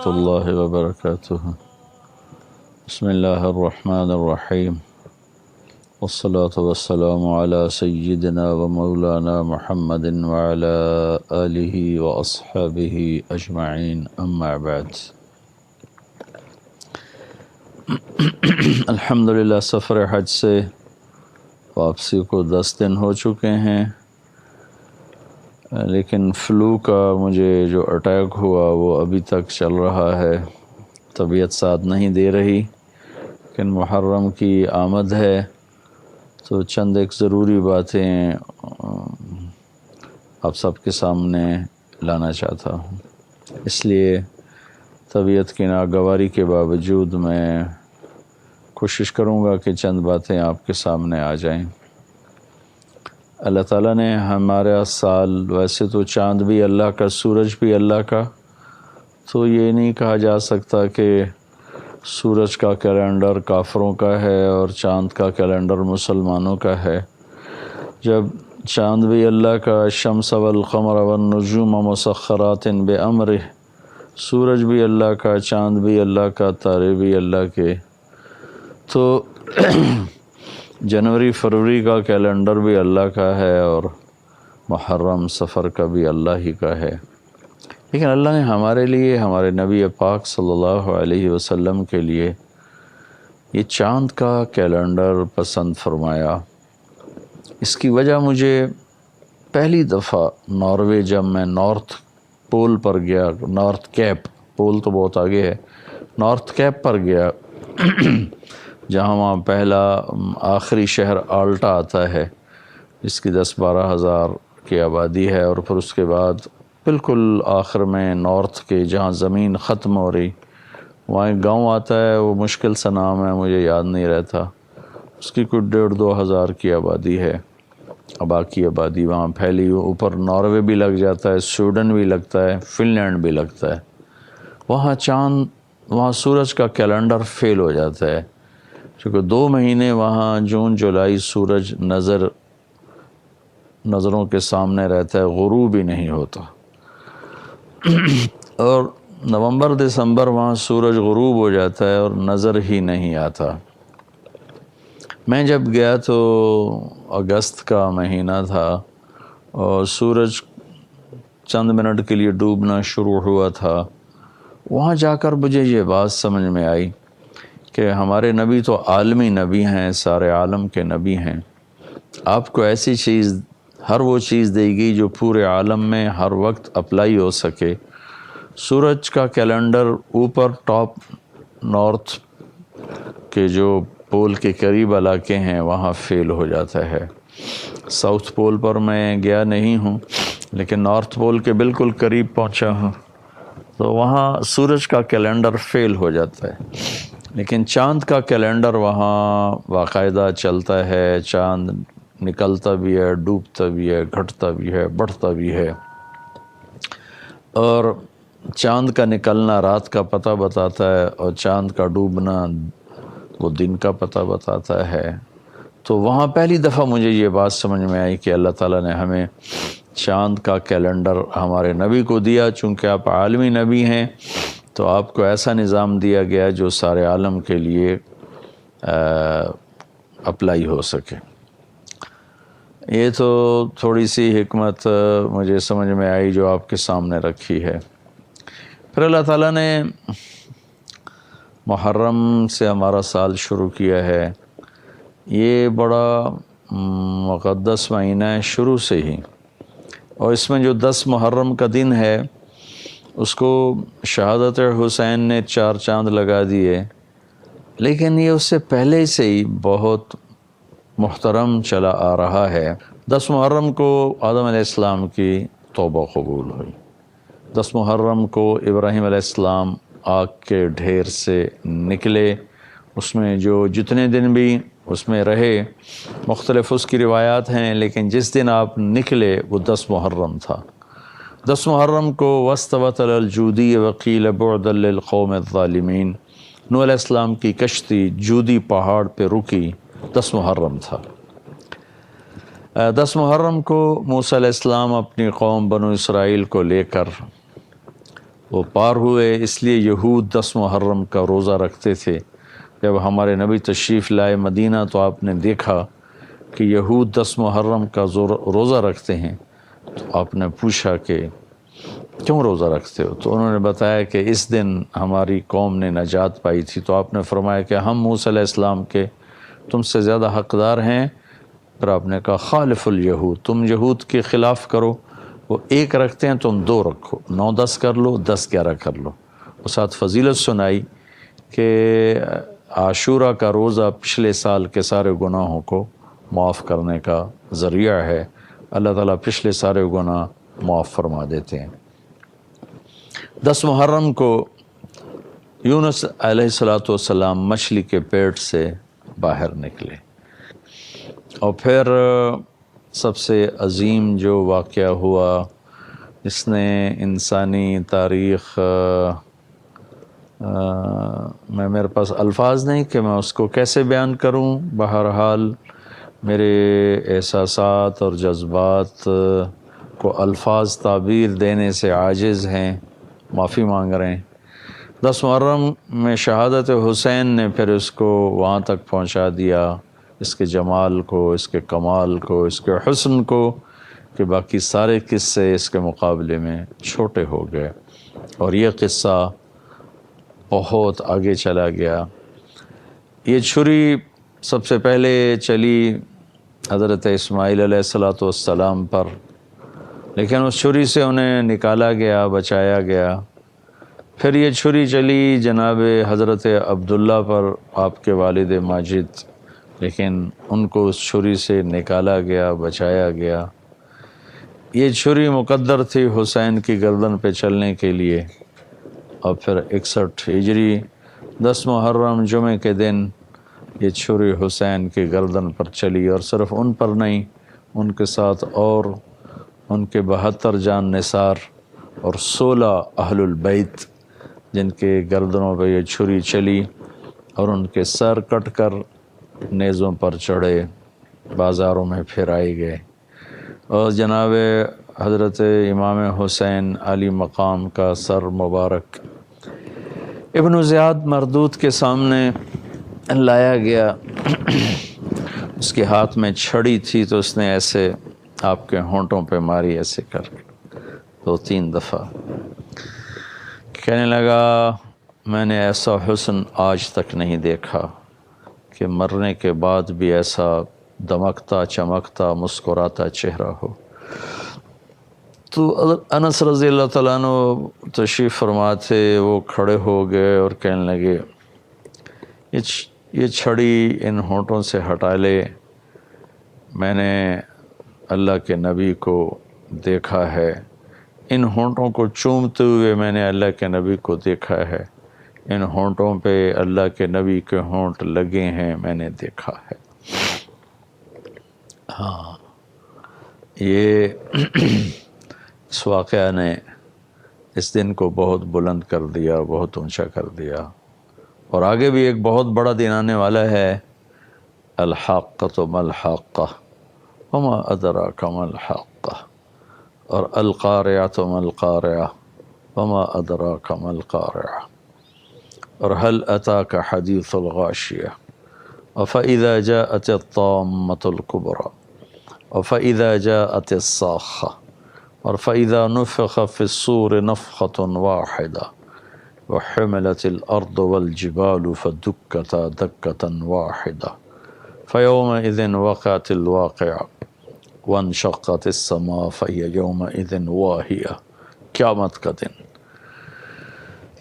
ورحمۃ اللہ وبرکاتہ۔ بسم اللہ الرحمن الرحیم، والصلاة والسلام علی سیدنا و مولانا محمد وعلی آلہ واصحابہ اجمعین، اما بعد۔ الحمدللہ سفر حج سے واپسی کو 10 دن ہو چکے ہیں، لیکن فلو کا مجھے جو اٹیک ہوا وہ ابھی تک چل رہا ہے، طبیعت ساتھ نہیں دے رہی، لیکن محرم کی آمد ہے تو چند ایک ضروری باتیں آپ سب کے سامنے لانا چاہتا ہوں۔ اس لیے طبیعت کی ناگواری کے باوجود میں کوشش کروں گا کہ چند باتیں آپ کے سامنے آ جائیں۔ اللہ تعالیٰ نے ہمارا سال، ویسے تو چاند بھی اللہ کا، سورج بھی اللہ کا، تو یہ نہیں کہا جا سکتا کہ سورج کا کیلنڈر کافروں کا ہے اور چاند کا کیلنڈر مسلمانوں کا ہے۔ جب چاند بھی اللہ کا، الشمس والقمر والنجوم مسخرات بامرہ، سورج بھی اللہ کا، چاند بھی اللہ کا، تارے بھی اللہ کے، تو جنوری فروری کا کیلنڈر بھی اللہ کا ہے اور محرم سفر کا بھی اللہ ہی کا ہے۔ لیکن اللہ نے ہمارے لیے، ہمارے نبی پاک صلی اللہ علیہ وسلم کے لیے یہ چاند کا کیلنڈر پسند فرمایا۔ اس کی وجہ مجھے پہلی دفعہ ناروے، جب میں نارتھ پول پر گیا، نارتھ کیپ، پول تو بہت آگے ہے، نارتھ کیپ پر گیا، جہاں وہاں پہلا آخری شہر آلٹا آتا ہے، جس کی 10-12 ہزار کی آبادی ہے، اور پھر اس کے بعد بالکل آخر میں نارتھ کے جہاں زمین ختم ہو رہی، وہاں ایک گاؤں آتا ہے، وہ مشکل سا نام ہے، مجھے یاد نہیں رہتا، اس کی کوئی 1.5-2 ہزار کی آبادی ہے، باقی آبادی وہاں پھیلی، اوپر ناروے بھی لگ جاتا ہے، سویڈن بھی لگتا ہے، فن لینڈ بھی لگتا ہے۔ وہاں سورج کا کیلنڈر فیل ہو جاتا ہے، کیونکہ 2 مہینے وہاں جون جولائی سورج نظروں کے سامنے رہتا ہے، غروب ہی نہیں ہوتا، اور نومبر دسمبر وہاں سورج غروب ہو جاتا ہے اور نظر ہی نہیں آتا۔ میں جب گیا تو اگست کا مہینہ تھا اور سورج چند منٹ کے لیے ڈوبنا شروع ہوا تھا۔ وہاں جا کر مجھے یہ بات سمجھ میں آئی کہ ہمارے نبی تو عالمی نبی ہیں، سارے عالم کے نبی ہیں، آپ کو ایسی چیز، ہر وہ چیز دے گی جو پورے عالم میں ہر وقت اپلائی ہو سکے۔ سورج کا کیلنڈر اوپر ٹاپ نارتھ کے جو پول کے قریب علاقے ہیں وہاں فیل ہو جاتا ہے۔ ساؤتھ پول پر میں گیا نہیں ہوں، لیکن نارتھ پول کے بالکل قریب پہنچا ہوں، تو وہاں سورج کا کیلنڈر فیل ہو جاتا ہے، لیکن چاند کا کیلنڈر وہاں باقاعدہ چلتا ہے، چاند نکلتا بھی ہے، ڈوبتا بھی ہے، گھٹتا بھی ہے، بڑھتا بھی ہے، اور چاند کا نکلنا رات کا پتہ بتاتا ہے اور چاند کا ڈوبنا وہ دن کا پتہ بتاتا ہے۔ تو وہاں پہلی دفعہ مجھے یہ بات سمجھ میں آئی کہ اللہ تعالیٰ نے ہمیں چاند کا کیلنڈر ہمارے نبی کو دیا، چونکہ آپ عالمی نبی ہیں تو آپ کو ایسا نظام دیا گیا جو سارے عالم کے لیے اپلائی ہو سکے۔ یہ تو تھوڑی سی حکمت مجھے سمجھ میں آئی جو آپ کے سامنے رکھی ہے۔ پھر اللہ تعالیٰ نے محرم سے ہمارا سال شروع کیا ہے۔ یہ بڑا مقدس مہینہ ہے شروع سے ہی، اور اس میں جو 10 محرم کا دن ہے اس کو شہادت حسین نے 4 چاند لگا دیے، لیکن یہ اس سے پہلے سے ہی بہت محترم چلا آ رہا ہے۔ 10 محرم کو آدم علیہ السلام کی توبہ قبول ہوئی، 10 محرم کو ابراہیم علیہ السلام آگ کے ڈھیر سے نکلے، اس میں جو جتنے دن بھی اس میں رہے، مختلف اس کی روایات ہیں، لیکن جس دن آپ نکلے وہ 10 محرم تھا۔ 10 محرم کو واستوت علی الجودی وقیل بعدا للقوم الظالمین، نوح علیہ السلام کی کشتی جودی پہاڑ پہ رکی، 10 محرم تھا۔ 10 محرم کو موسیٰ علیہ السلام اپنی قوم بنو اسرائیل کو لے کر وہ پار ہوئے، اس لیے یہود 10 محرم کا روزہ رکھتے تھے۔ جب ہمارے نبی تشریف لائے مدینہ تو آپ نے دیکھا کہ یہود 10 محرم کا روزہ رکھتے ہیں، تو آپ نے پوچھا کہ کیوں روزہ رکھتے ہو؟ تو انہوں نے بتایا کہ اس دن ہماری قوم نے نجات پائی تھی۔ تو آپ نے فرمایا کہ ہم موسیٰ علیہ السلام کے تم سے زیادہ حقدار ہیں۔ پھر آپ نے کہا خالف الیہود، تم یہود کے خلاف کرو، وہ 1 رکھتے ہیں تم 2 رکھو، 9-10 کر لو، 10-11 کر لو۔ اور ساتھ فضیلت سنائی کہ عاشورہ کا روزہ پچھلے سال کے سارے گناہوں کو معاف کرنے کا ذریعہ ہے، اللہ تعالیٰ پچھلے سارے گناہ معاف فرما دیتے ہیں۔ 10 محرم کو یونس علیہ السلام مچھلی کے پیٹ سے باہر نکلے، اور پھر سب سے عظیم جو واقعہ ہوا جس نے انسانی تاریخ میرے پاس الفاظ نہیں کہ میں اس کو کیسے بیان کروں، بہرحال میرے احساسات اور جذبات کو الفاظ تعبیر دینے سے عاجز ہیں، معافی مانگ رہے ہیں۔ 10 محرم میں شہادت حسین نے پھر اس کو وہاں تک پہنچا دیا، اس کے جمال کو، اس کے کمال کو، اس کے حسن کو، کہ باقی سارے قصے اس کے مقابلے میں چھوٹے ہو گئے، اور یہ قصہ بہت آگے چلا گیا۔ یہ چھری سب سے پہلے چلی حضرت اسماعیل علیہ السلام پر، لیکن اس چھری سے انہیں نکالا گیا، بچایا گیا۔ پھر یہ چھری چلی جناب حضرت عبداللہ پر، آپ کے والد ماجد، لیکن ان کو اس چھری سے نکالا گیا، بچایا گیا۔ یہ چھری مقدر تھی حسین کی گردن پہ چلنے کے لیے، اور پھر 61 ہجری 10 محرم جمعے کے دن یہ چھری حسین کی گردن پر چلی، اور صرف ان پر نہیں، ان کے ساتھ اور ان کے 72 جان نثار اور 16 اہل البیت جن کے گردنوں پہ یہ چھری چلی، اور ان کے سر کٹ کر نیزوں پر چڑھے بازاروں میں پھرائے گئے، اور جناب حضرت امام حسین علی مقام کا سر مبارک ابن زیاد مردود کے سامنے لایا گیا۔ اس کے ہاتھ میں چھڑی تھی، تو اس نے ایسے آپ کے ہونٹوں پہ ماری، ایسے کر کے 2-3 دفعہ۔ کہنے لگا میں نے ایسا حسن آج تک نہیں دیکھا کہ مرنے کے بعد بھی ایسا دمکتا، چمکتا، مسکراتا چہرہ ہو۔ تو انس رضی اللہ تعالیٰ عنہ تشریف فرما تھے، وہ کھڑے ہو گئے اور کہنے لگے یہ چھڑی ان ہونٹوں سے ہٹا لے، میں نے اللہ کے نبی کو دیکھا ہے، ان ہونٹوں کو چومتے ہوئے میں نے اللہ کے نبی کو دیکھا ہے، ان ہونٹوں پہ اللہ کے نبی کے ہونٹ لگے ہیں، میں نے دیکھا ہے۔ ہاں، یہ اس واقعہ نے اس دن کو بہت بلند کر دیا، بہت اونچا کر دیا، اور آگے بھی ایک بہت بڑا دن آنے والا ہے۔ الحاقۃ ما الحاقۃ وما ادراک ما الحاقۃ، اور القارعۃ ما القارعۃ وما ادراک ما القارعۃ، اور هل اتاک حدیث الغاشیہ، فإذا جاءت الطامة الكبرى، فإذا جاءت الصاخة، اور فإذا نفخ في الصور نفخة واحدة، وحملت الأرض والجبال فدكتا دكة واحدة، فيومئذ وقعت الواقعة، وانشقت السماء فهي يومئذ واهية۔ قیامت کا دن،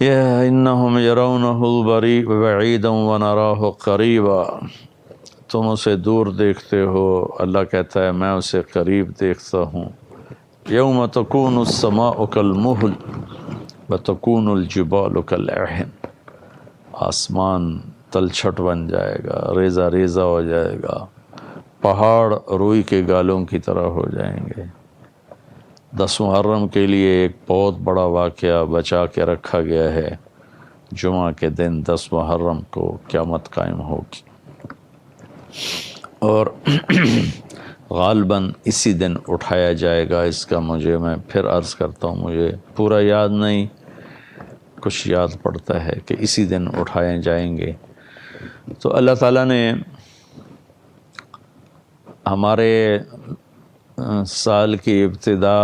إنهم يرونه بعيدا ونراه قريبا، تم اسے دور دیکھتے ہو، اللہ کہتا ہے میں اسے قریب دیکھتا ہوں۔ یوم تکون السماء کالمہل وتکون الجبال کالعہن، آسمان تلچھٹ بن جائے گا، ریزہ ریزہ ہو جائے گا، پہاڑ روئی کے گالوں کی طرح ہو جائیں گے۔ 10 محرم کے لیے ایک بہت بڑا واقعہ بچا کے رکھا گیا ہے، جمعہ کے دن 10 محرم کو قیامت قائم ہوگی، اور غالباً اسی دن اٹھایا جائے گا۔ اس کا میں پھر عرض کرتا ہوں، مجھے پورا یاد نہیں، کچھ یاد پڑتا ہے کہ اسی دن اٹھائے جائیں گے۔ تو اللہ تعالیٰ نے ہمارے سال کی ابتدا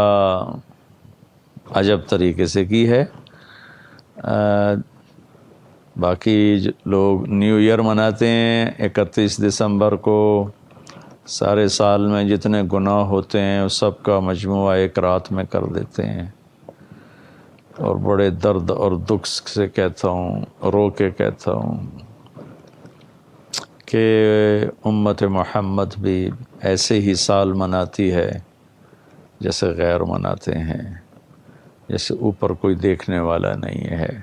عجب طریقے سے کی ہے۔ باقی لوگ نیو ایئر مناتے ہیں 31 دسمبر کو، سارے سال میں جتنے گناہ ہوتے ہیں اس سب کا مجموعہ ایک رات میں کر دیتے ہیں، اور بڑے درد اور دکھ سے کہتا ہوں، رو کے کہتا ہوں کہ امت محمد بھی ایسے ہی سال مناتی ہے جیسے غیر مناتے ہیں، جیسے اوپر کوئی دیکھنے والا نہیں ہے۔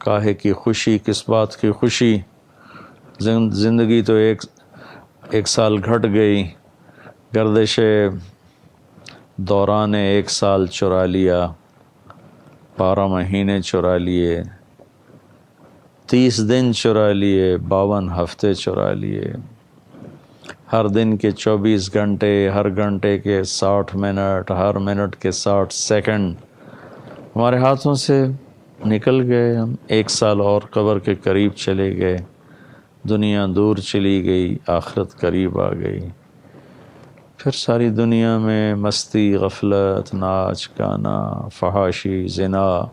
کاہے کی خوشی، کس بات کی خوشی، زندگی تو ایک سال گھٹ گئی، گردش دوران ایک سال چرا لیا، 12 مہینے چرا لیے، 30 دن چرا لیے، 52 ہفتے چرا لیے، ہر دن کے 24 گھنٹے، ہر گھنٹے کے 60 منٹ، ہر منٹ کے 60 سیکنڈ ہمارے ہاتھوں سے نکل گئے۔ ہم 1 سال اور قبر کے قریب چلے گئے، دنیا دور چلی گئی، آخرت قریب آ گئی۔ پھر ساری دنیا میں مستی، غفلت، ناچ گانا، فحاشی، زنا،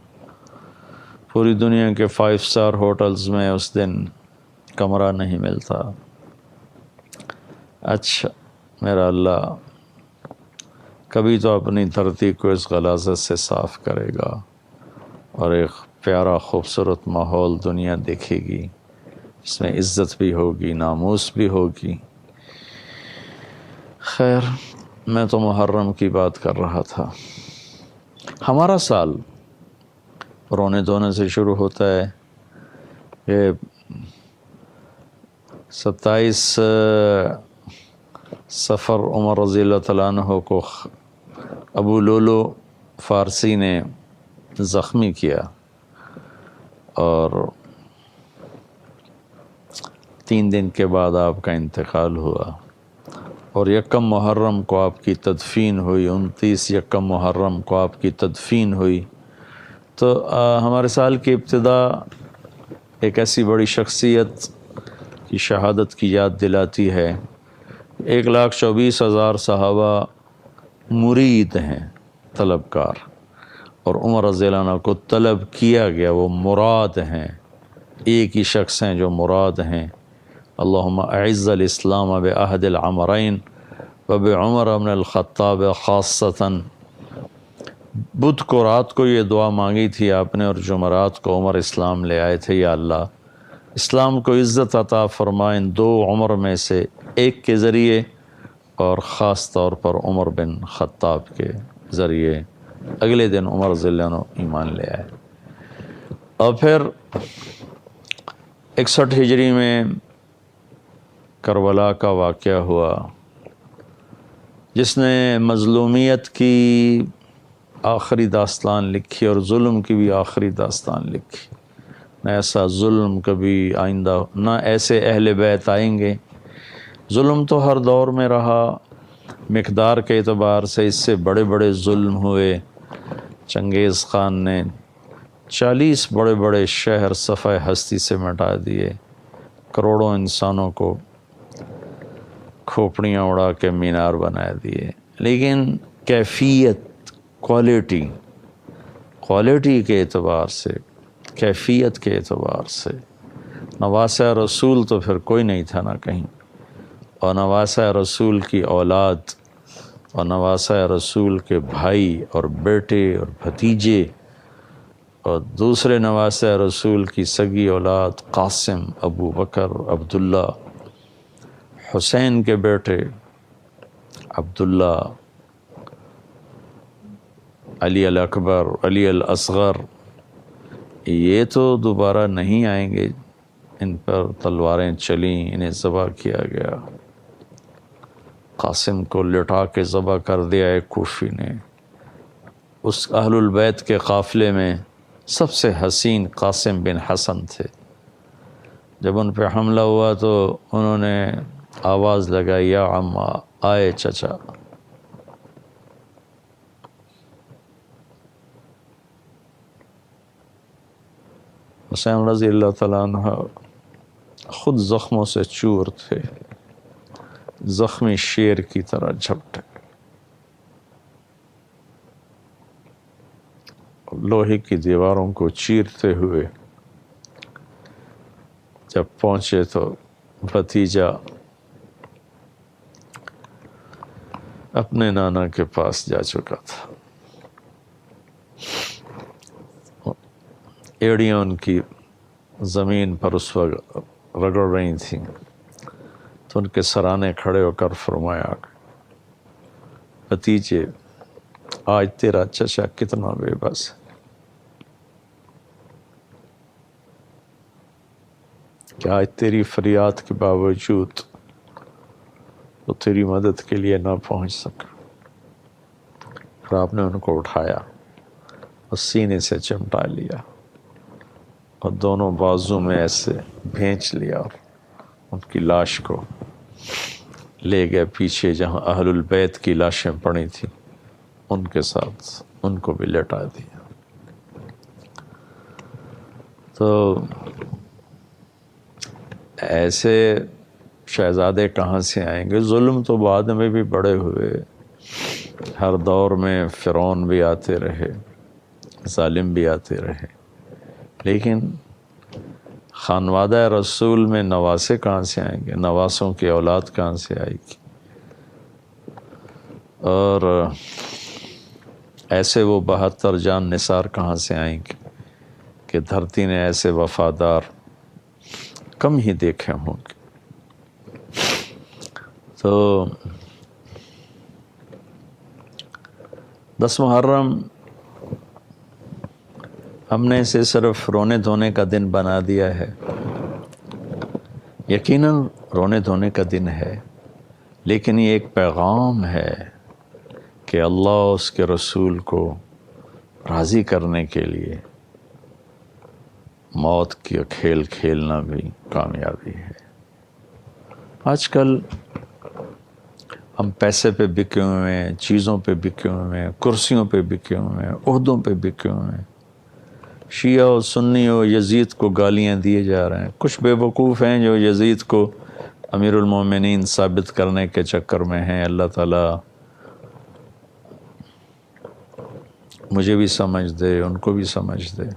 پوری دنیا کے 5 اسٹار ہوٹلز میں اس دن کمرہ نہیں ملتا۔ اچھا میرا اللہ کبھی تو اپنی دھرتی کو اس غلاظت سے صاف کرے گا اور ایک پیارا خوبصورت ماحول دنیا دیکھے گی، اس میں عزت بھی ہوگی، ناموس بھی ہوگی۔ خیر، میں تو محرم کی بات کر رہا تھا۔ ہمارا سال رونے دھونے سے شروع ہوتا ہے کہ 27 صفر عمر رضی اللہ تعالیٰ عنہ کو ابو لولو فارسی نے زخمی کیا، اور 3 دن کے بعد آپ کا انتقال ہوا، اور 1 محرم کو آپ کی تدفین ہوئی، 29 1 محرم کو آپ کی تدفین ہوئی۔ تو ہمارے سال کی ابتدا ایک ایسی بڑی شخصیت کی شہادت کی یاد دلاتی ہے۔ 1,24,000 صحابہ مرید ہیں، طلبکار، اور عمر رضی اللہ عنہ کو طلب کیا گیا، وہ مراد ہیں، ایک ہی شخص ہیں جو مراد ہیں۔ اللہم اعز الاسلام بعہد العمرین وبعمر بن الخطاب خاصتاً۔ بدھ کو رات کو یہ دعا مانگی تھی آپ نے، اور جمعرات کو عمر اسلام لے آئے تھے، یا اللہ اسلام کو عزت عطا فرما ان 2 عمر میں سے ایک کے ذریعے، اور خاص طور پر عمر بن خطاب کے ذریعے۔ اگلے دن عمر رضی اللہ عنہ ایمان لے آئے۔ اور پھر 61 ہجری میں کربلا کا واقعہ ہوا، جس نے مظلومیت کی آخری داستان لکھی اور ظلم کی بھی آخری داستان لکھی۔ نہ ایسا ظلم کبھی آئندہ، نہ ایسے اہل بیت آئیں گے۔ ظلم تو ہر دور میں رہا، مقدار کے اعتبار سے اس سے بڑے بڑے ظلم ہوئے۔ چنگیز خان نے 40 بڑے بڑے شہر صفحہ ہستی سے مٹا دیے، کروڑوں انسانوں کو کھوپڑیاں اڑا کے مینار بنا دیے۔ لیکن کیفیت، کوالٹی کے اعتبار سے، کیفیت کے اعتبار سے نواسہ رسول تو پھر کوئی نہیں تھا نہ کہیں، اور نواسہ رسول کی اولاد اور نواسہ رسول کے بھائی اور بیٹے اور بھتیجے، اور دوسرے نواسہ رسول کی سگی اولاد قاسم، ابو بکر، عبداللہ، حسین کے بیٹے عبداللہ، علی الاکبر، علی الاصغر، یہ تو دوبارہ نہیں آئیں گے۔ ان پر تلواریں چلیں، انہیں ذبح کیا گیا، قاسم کو لٹا کے ذبح کر دیا ایک کوفی نے۔ اس اہل البیت کے قافلے میں سب سے حسین قاسم بن حسن تھے۔ جب ان پہ حملہ ہوا تو انہوں نے آواز لگائی، یا عمّا، آئے چچا۔ حسین رضی اللہ تعالیٰ عنہ خود زخموں سے چور تھے، زخمی شیر کی طرح جھپٹے، لوہے کی دیواروں کو چیرتے ہوئے جب پہنچے تو بھتیجا اپنے نانا کے پاس جا چکا تھا، ایڑیاں ان کی زمین پر اس وقت رگڑ رہی تھیں، تو ان کے سرانے کھڑے ہو کر فرمایا، بھتیجے آج تیرا چچا کتنا بے بس ہے کہ آج تیری فریاد کے باوجود وہ تیری مدد کے لیے نہ پہنچ سکا۔ پھر آپ نے ان کو اٹھایا اور سینے سے چمٹا لیا اور دونوں بازو میں ایسے بھینچ لیا اور ان کی لاش کو لے گئے پیچھے جہاں اہل البیت کی لاشیں پڑی تھیں، ان کے ساتھ ان کو بھی لٹا دیا۔ تو ایسے شہزادے کہاں سے آئیں گے؟ ظلم تو بعد میں بھی بڑے ہوئے، ہر دور میں فرعون بھی آتے رہے، ظالم بھی آتے رہے، لیکن خانوادہ رسول میں نواسے کہاں سے آئیں گے؟ نواسوں کی اولاد کہاں سے آئے گی؟ اور ایسے وہ 72 جان نثار کہاں سے آئیں گے کہ دھرتی نے ایسے وفادار کم ہی دیکھے ہوں گے۔ تو 10 محرم ہم نے اسے صرف رونے دھونے کا دن بنا دیا ہے، یقیناً رونے دھونے کا دن ہے، لیکن یہ ایک پیغام ہے کہ اللہ اس کے رسول کو راضی کرنے کے لیے موت کی کھیل کھیلنا بھی کامیابی ہے۔ آج کل ہم پیسے پہ بکے ہوئے ہیں، چیزوں پہ بکے ہوئے ہیں، کرسیوں پہ بکے ہوئے ہیں، عہدوں پہ بکے ہوئے ہیں، شیعہ و سنی و یزید کو گالیاں دیے جا رہے ہیں۔ کچھ بے وقوف ہیں جو یزید کو امیر المومنین ثابت کرنے کے چکر میں ہیں۔ اللہ تعالیٰ مجھے بھی سمجھ دے، ان کو بھی سمجھ دے،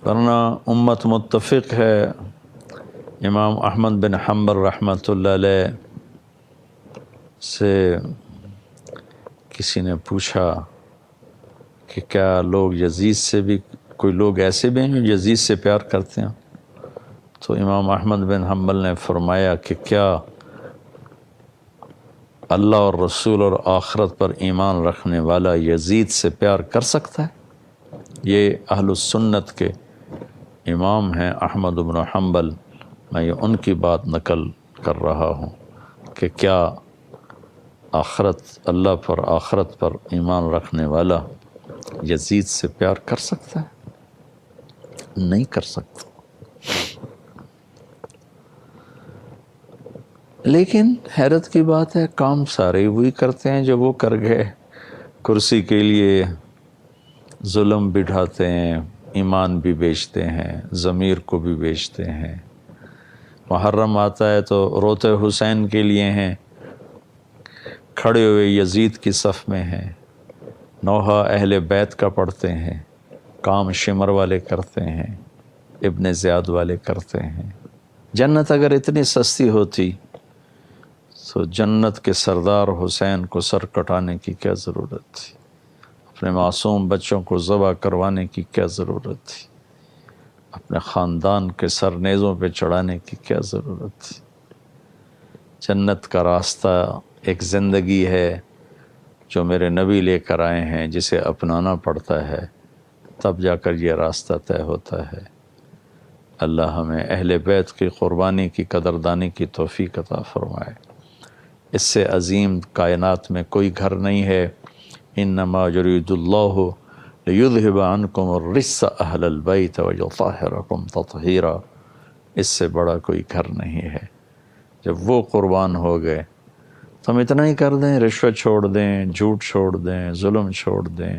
ورنہ امت متفق ہے۔ امام احمد بن حنبل رحمۃ اللہ علیہ سے کسی نے پوچھا کہ کیا لوگ یزید سے بھی، کوئی لوگ ایسے بھی ہیں جو یزید سے پیار کرتے ہیں؟ تو امام احمد بن حنبل نے فرمایا کہ کیا اللہ اور رسول اور آخرت پر ایمان رکھنے والا یزید سے پیار کر سکتا ہے؟ یہ اہل السنت کے امام ہیں احمد بن حنبل، میں یہ ان کی بات نقل کر رہا ہوں کہ کیا آخرت، اللہ پر، آخرت پر ایمان رکھنے والا یزید سے پیار کر سکتا ہے؟ نہیں کر سکتا۔ لیکن حیرت کی بات ہے، کام سارے وہی کرتے ہیں جو وہ کر گئے۔ کرسی کے لیے ظلم بھی ڈھاتے ہیں، ایمان بھی بیچتے ہیں، ضمیر کو بھی بیچتے ہیں۔ محرم آتا ہے تو روتے حسین کے لیے ہیں، کھڑے ہوئے یزید کی صف میں ہیں، نوحہ اہل بیت کا پڑھتے ہیں، کام شمر والے کرتے ہیں، ابن زیاد والے کرتے ہیں۔ جنت اگر اتنی سستی ہوتی تو جنت کے سردار حسین کو سر کٹانے کی کیا ضرورت تھی؟ اپنے معصوم بچوں کو ذبح کروانے کی کیا ضرورت تھی؟ اپنے خاندان کے سر نیزوں پہ چڑھانے کی کیا ضرورت تھی؟ جنت کا راستہ ایک زندگی ہے جو میرے نبی لے کر آئے ہیں، جسے اپنانا پڑتا ہے، تب جا کر یہ راستہ طے ہوتا ہے۔ اللہ ہمیں اہل بیت کی قربانی کی قدردانی کی توفیق عطا فرمائے۔ اس سے عظیم کائنات میں کوئی گھر نہیں ہے۔ انما یرید اللہ لیذہب عنکم الرجس اہل البیت ویطہرکم تطہیرا۔ اس سے بڑا کوئی گھر نہیں ہے۔ جب وہ قربان ہو گئے تو ہم اتنا ہی کر دیں، رشوت چھوڑ دیں، جھوٹ چھوڑ دیں، ظلم چھوڑ دیں،